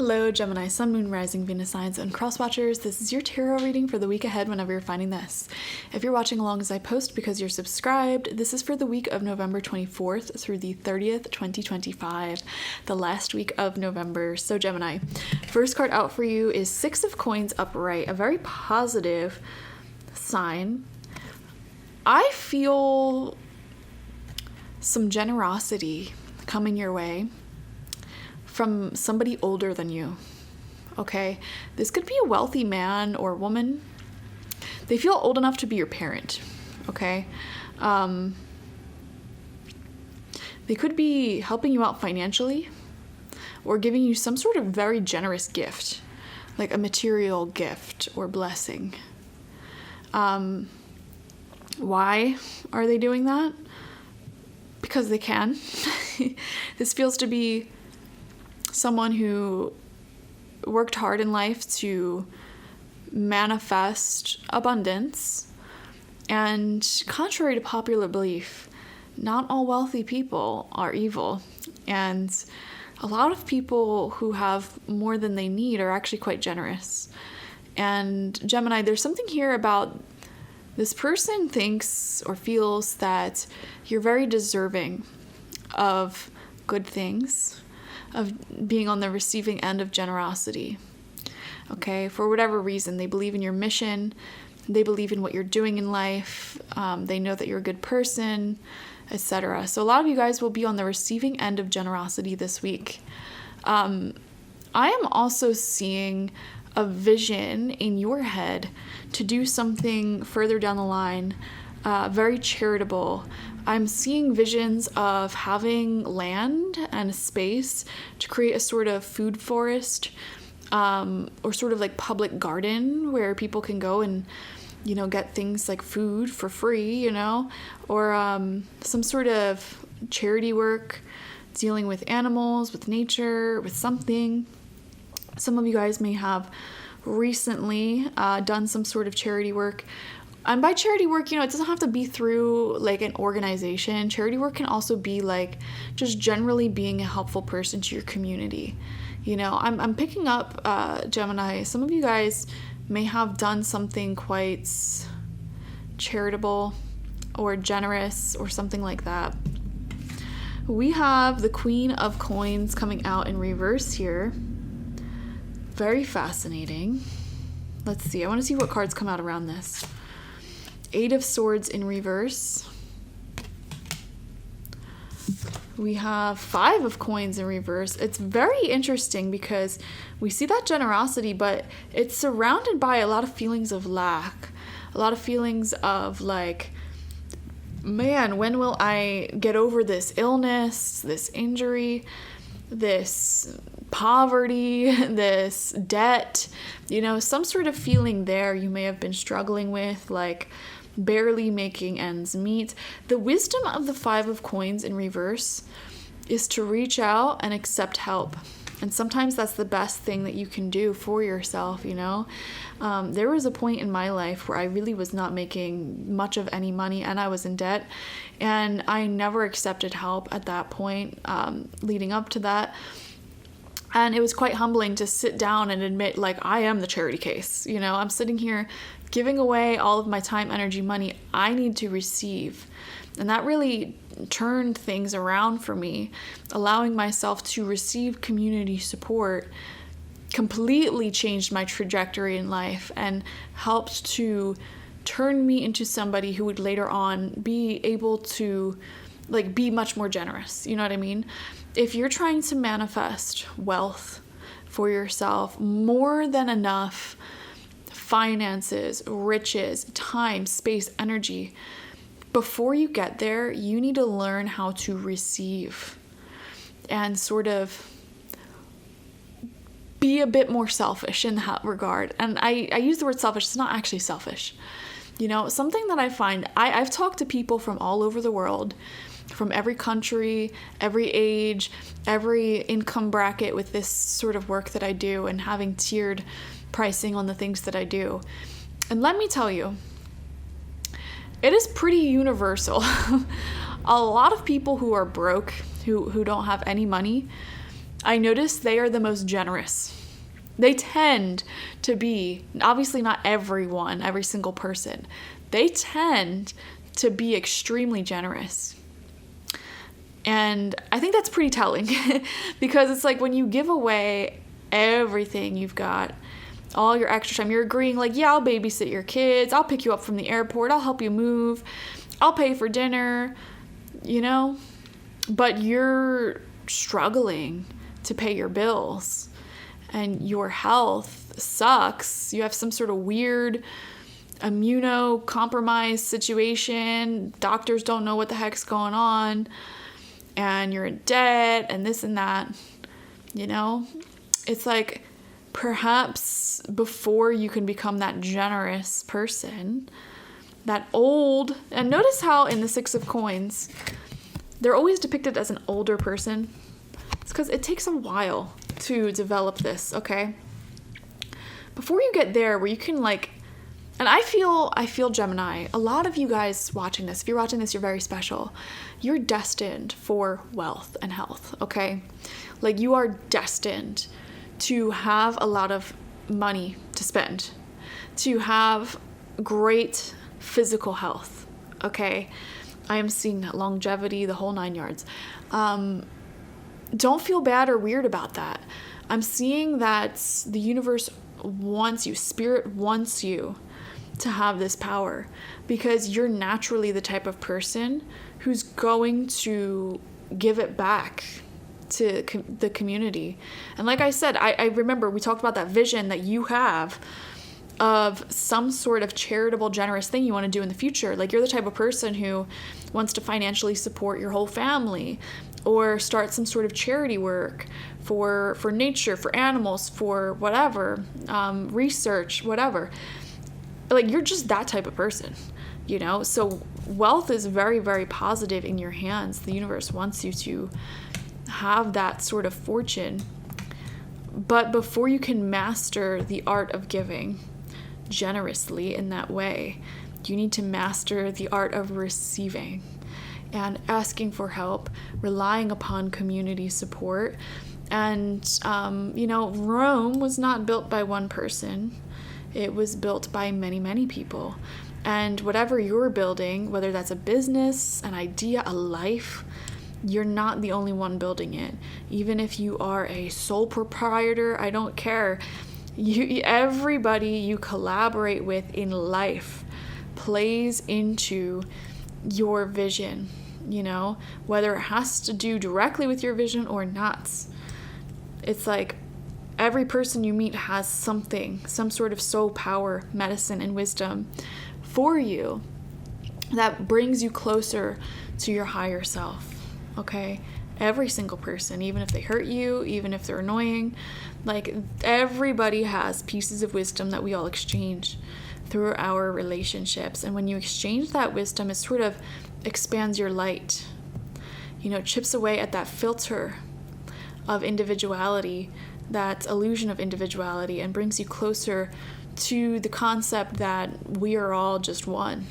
Hello, Gemini, Sun, Moon, Rising, Venus signs, and cross watchers. This is your tarot reading for the week ahead whenever you're finding this. If you're watching along as I post because you're subscribed, this is for the week of November 24th through the 30th, 2025, the last week of November. So Gemini, first card out for you is Six of Coins upright, a very positive sign. I feel some generosity coming your way from somebody older than you, okay? This could be a wealthy man or woman. They feel old enough to be your parent, okay? They could be helping you out financially or giving you some sort of very generous gift, like a material gift or blessing. Why are they doing that? Because they can. This feels to be someone who worked hard in life to manifest abundance, and contrary to popular belief, not all wealthy people are evil, and a lot of people who have more than they need are actually quite generous. And Gemini, there's something here about this person thinks or feels that you're very deserving of good things, of being on the receiving end of generosity. Okay, for whatever reason, they believe in your mission, they believe in what you're doing in life, they know that you're a good person, etc. So a lot of you guys will be on the receiving end of generosity this week. I am also seeing a vision in your head to do something further down the line, very charitable. I'm seeing visions of having land and a space to create a sort of food forest, or sort of like public garden where people can go and, get things like food for free, or some sort of charity work dealing with animals, with nature, with something. Some of you guys may have recently done some sort of charity work. And by charity work, it doesn't have to be through like an organization. Charity work can also be like just generally being a helpful person to your community. I'm picking up, Gemini, some of you guys may have done something quite charitable or generous or something like that. We have the Queen of Coins coming out in reverse here. Very fascinating. Let's see. I want to see what cards come out around this. Eight of Swords in reverse. We have Five of Coins in reverse. It's very interesting because we see that generosity, but it's surrounded by a lot of feelings of lack. A lot of feelings of like, man, when will I get over this illness, this injury, this poverty, this debt, some sort of feeling there you may have been struggling with, like barely making ends meet. The wisdom of the Five of Coins in reverse is to reach out and accept help. And sometimes that's the best thing that you can do for yourself, There was a point in my life where I really was not making much of any money and I was in debt. And I never accepted help at that point, leading up to that. And it was quite humbling to sit down and admit, like, I am the charity case. I'm sitting here giving away all of my time, energy, money I need to receive. And that really turned things around for me. Allowing myself to receive community support completely changed my trajectory in life and helped to turn me into somebody who would later on be able to be much more generous. You know what I mean? If you're trying to manifest wealth for yourself, more than enough finances, riches, time, space, energy, before you get there, you need to learn how to receive and sort of be a bit more selfish in that regard. And I use the word selfish. It's not actually selfish. Something that I find, I've talked to people from all over the world, from every country, every age, every income bracket with this sort of work that I do and having tiered pricing on the things that I do. And let me tell you, it is pretty universal. A lot of people who are broke, who don't have any money, I notice they are the most generous. They tend to be, obviously not everyone, every single person, they tend to be extremely generous. And I think that's pretty telling because it's like when you give away everything you've got, all your extra time, you're agreeing like, yeah, I'll babysit your kids, I'll pick you up from the airport, I'll help you move, I'll pay for dinner, you know, but you're struggling to pay your bills and your health sucks. You have some sort of weird immunocompromised situation. Doctors don't know what the heck's going on. And you're in debt and this and that, you know? It's like perhaps before you can become that generous person, that old, and notice how in the Six of Coins, they're always depicted as an older person. It's because it takes a while to develop this, okay? Before you get there where you can like, and I feel Gemini, a lot of you guys watching this, if you're watching this, you're very special. You're destined for wealth and health, okay? Like you are destined to have a lot of money to spend, to have great physical health, okay? I am seeing longevity, the whole 9 yards. Don't feel bad or weird about that. I'm seeing that the universe wants you, spirit wants you to have this power because you're naturally the type of person who's going to give it back to the community. And like I said, I remember we talked about that vision that you have of some sort of charitable, generous thing you want to do in the future. Like you're the type of person who wants to financially support your whole family or start some sort of charity work for nature, for animals, for whatever, research, whatever. Like you're just that type of person, you know? So wealth is very, very positive in your hands. The universe wants you to have that sort of fortune. But before you can master the art of giving generously in that way, you need to master the art of receiving and asking for help, relying upon community support. And, you know, Rome was not built by one person. It was built by many, many people. And whatever you're building, whether that's a business, an idea, a life, you're not the only one building it. Even if you are a sole proprietor, I don't care. Everybody you collaborate with in life plays into your vision, you know, whether it has to do directly with your vision or not. It's like every person you meet has something, some sort of soul power, medicine, and wisdom for you that brings you closer to your higher self, okay? Every single person, even if they hurt you, even if they're annoying, like everybody has pieces of wisdom that we all exchange through our relationships. And when you exchange that wisdom, it sort of expands your light. You know, it chips away at that filter of individuality, that illusion of individuality, and brings you closer to the concept that we are all just one.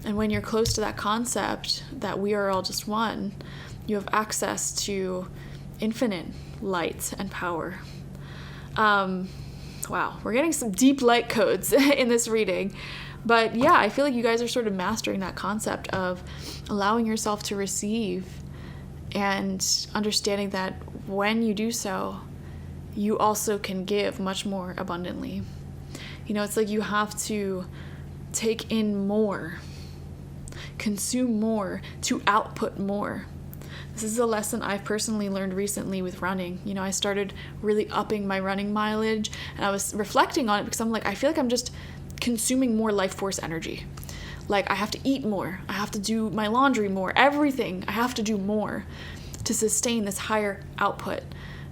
And when you're close to that concept that we are all just one, you have access to infinite light and power. Wow, we're getting some deep light codes in this reading. But yeah, I feel like you guys are sort of mastering that concept of allowing yourself to receive and understanding that when you do so, you also can give much more abundantly. You know, it's like you have to take in more, consume more to output more. This is a lesson I've personally learned recently with running. You know, I started really upping my running mileage, and I was reflecting on it because I'm like, I feel like I'm just consuming more life force energy. Like I have to eat more, I have to do my laundry more, everything. I have to do more to sustain this higher output.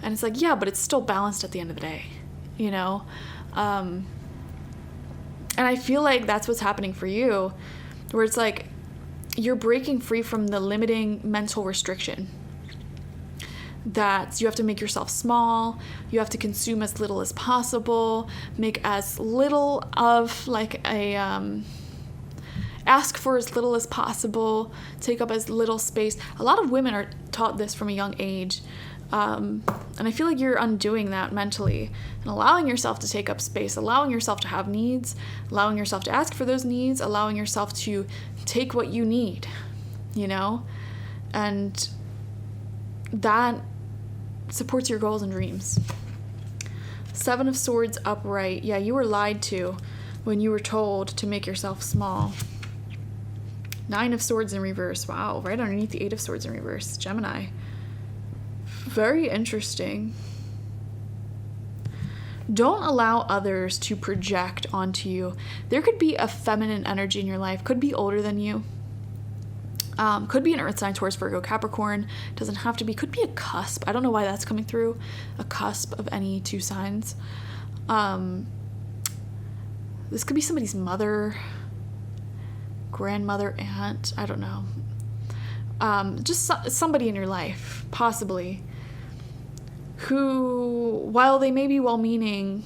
And it's like, yeah, but it's still balanced at the end of the day, you know? And I feel like that's what's happening for you, where it's like you're breaking free from the limiting mental restriction that you have to make yourself small, you have to consume as little as possible, make as little of like a, ask for as little as possible, take up as little space. A lot of women are taught this from a young age, And I feel like you're undoing that mentally and allowing yourself to take up space, allowing yourself to have needs, allowing yourself to ask for those needs, allowing yourself to take what you need, you know? And that supports your goals and dreams. 7 of Swords upright. Yeah, you were lied to when you were told to make yourself small. 9 of Swords in reverse. Wow, right underneath the 8 of Swords in reverse. Gemini. Very interesting. Don't allow others to project onto you. There could be a feminine energy in your life. Could be older than you. Could be an earth sign, Taurus, Virgo, Capricorn. Doesn't have to be. Could be a cusp. I don't know why that's coming through. A cusp of any 2 signs. This could be somebody's mother, grandmother, aunt. I don't know. Just somebody in your life, possibly, who, while they may be well-meaning,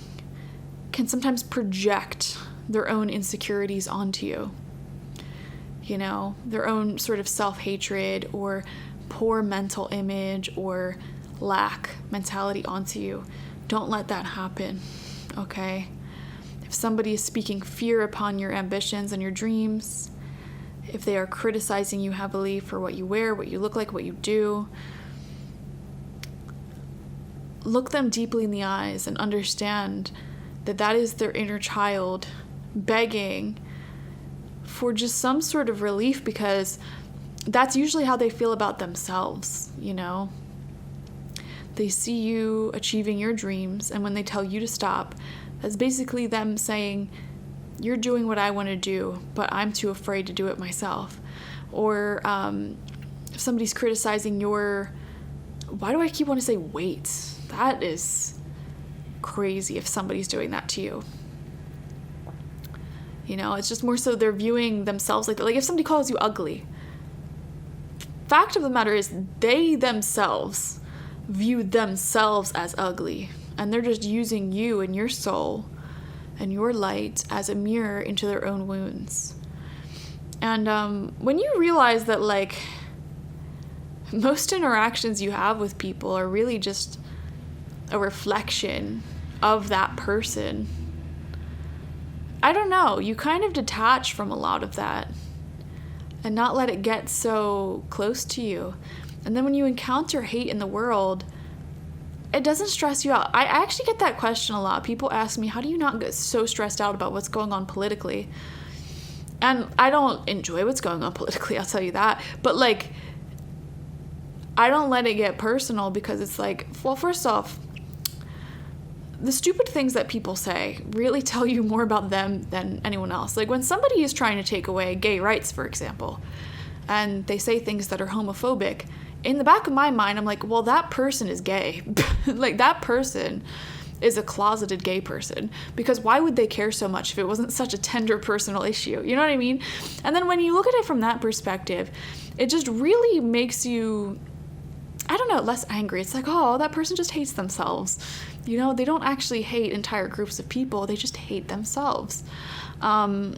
can sometimes project their own insecurities onto you. You know, their own sort of self-hatred or poor mental image or lack mentality onto you. Don't let that happen, okay? If somebody is speaking fear upon your ambitions and your dreams, if they are criticizing you heavily for what you wear, what you look like, what you do, look them deeply in the eyes and understand that that is their inner child begging for just some sort of relief, because that's usually how they feel about themselves, you know? They see you achieving your dreams, and when they tell you to stop, that's basically them saying, you're doing what I want to do, but I'm too afraid to do it myself. Or if somebody's criticizing your, why do I keep wanting to say weight? That is crazy if somebody's doing that to you. You know, it's just more so they're viewing themselves like that. Like if somebody calls you ugly, fact of the matter is they themselves view themselves as ugly, and they're just using you and your soul and your light as a mirror into their own wounds. And when you realize that, like, most interactions you have with people are really just a reflection of that person, I don't know, you kind of detach from a lot of that and not let it get so close to you. And then when you encounter hate in the world, it doesn't stress you out. I actually get that question a lot. People ask me, how do you not get so stressed out about what's going on politically? And I don't enjoy what's going on politically, I'll tell you that. But, like, I don't let it get personal, because it's like, well, first off, the stupid things that people say really tell you more about them than anyone else. Like when somebody is trying to take away gay rights, for example, and they say things that are homophobic, in the back of my mind, I'm like, well, that person is gay. Like that person is a closeted gay person, because why would they care so much if it wasn't such a tender personal issue? You know what I mean? And then when you look at it from that perspective, it just really makes you, I don't know, less angry. It's like, oh, that person just hates themselves. You know, they don't actually hate entire groups of people. They just hate themselves. It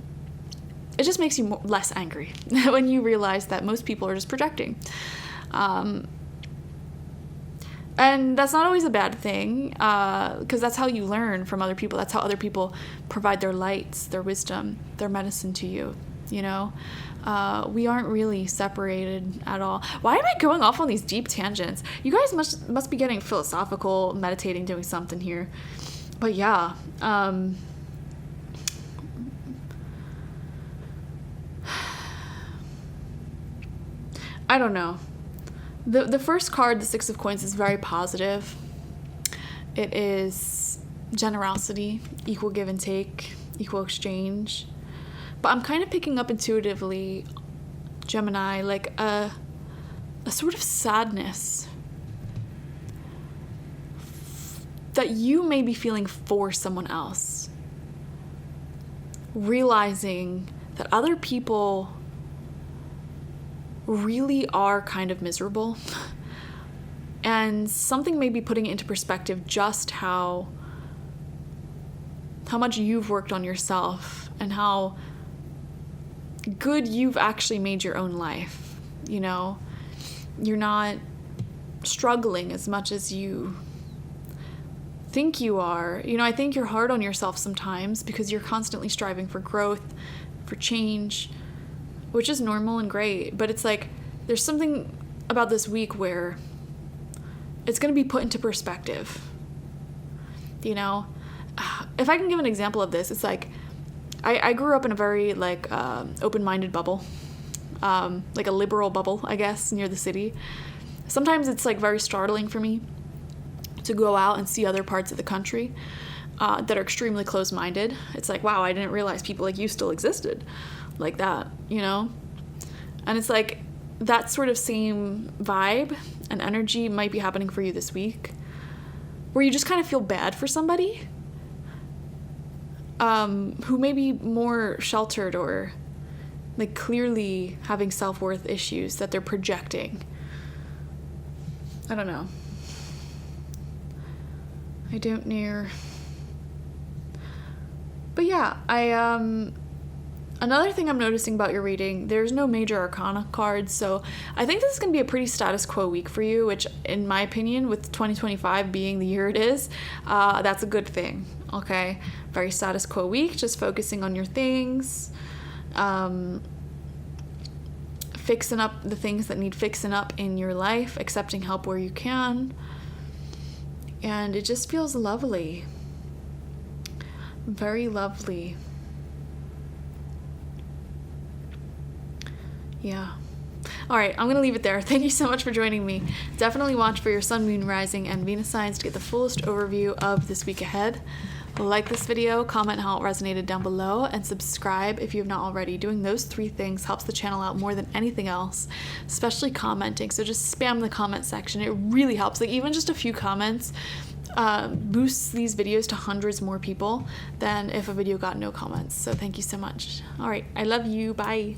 just makes you less angry when you realize that most people are just projecting. And that's not always a bad thing, because that's how you learn from other people. That's how other people provide their lights, their wisdom, their medicine to you, you know? We aren't really separated at all. Why am I going off on these deep tangents? You guys must be getting philosophical, meditating, doing something here. But yeah, I don't know. The first card, the 6 of Coins, is very positive. It is generosity, equal give and take, equal exchange. But I'm kind of picking up intuitively, Gemini, like a sort of sadness that you may be feeling for someone else. Realizing that other people really are kind of miserable. And something may be putting it into perspective just how much you've worked on yourself and how good you've actually made your own life. You know, you're not struggling as much as you think you are. You know, I think you're hard on yourself sometimes because you're constantly striving for growth, for change, which is normal and great. But it's like there's something about this week where it's going to be put into perspective. You know, if I can give an example of this, it's like I grew up in a very like open-minded bubble, like a liberal bubble, I guess, near the city. Sometimes it's like very startling for me to go out and see other parts of the country that are extremely closed-minded. It's like, wow, I didn't realize people like you still existed like that, you know? And it's like that sort of same vibe and energy might be happening for you this week, where you just kind of feel bad for somebody who may be more sheltered or like clearly having self-worth issues that they're projecting. I don't know. I don't know. But yeah, another thing I'm noticing about your reading, there's no major arcana cards, so I think this is going to be a pretty status quo week for you, which in my opinion, with 2025 being the year it is, that's a good thing, okay? Very status quo week, just focusing on your things, fixing up the things that need fixing up in your life, accepting help where you can, and it just feels lovely. Very lovely. Yeah. All right, I'm going to leave it there. Thank you so much for joining me. Definitely watch for your sun, moon, rising, and Venus signs to get the fullest overview of this week ahead. Like this video, comment how it resonated down below, and subscribe if you have not already. Doing those 3 things helps the channel out more than anything else, especially commenting. So just spam the comment section. It really helps. Like even just a few comments boosts these videos to hundreds more people than if a video got no comments. So thank you so much. All right, I love you. Bye.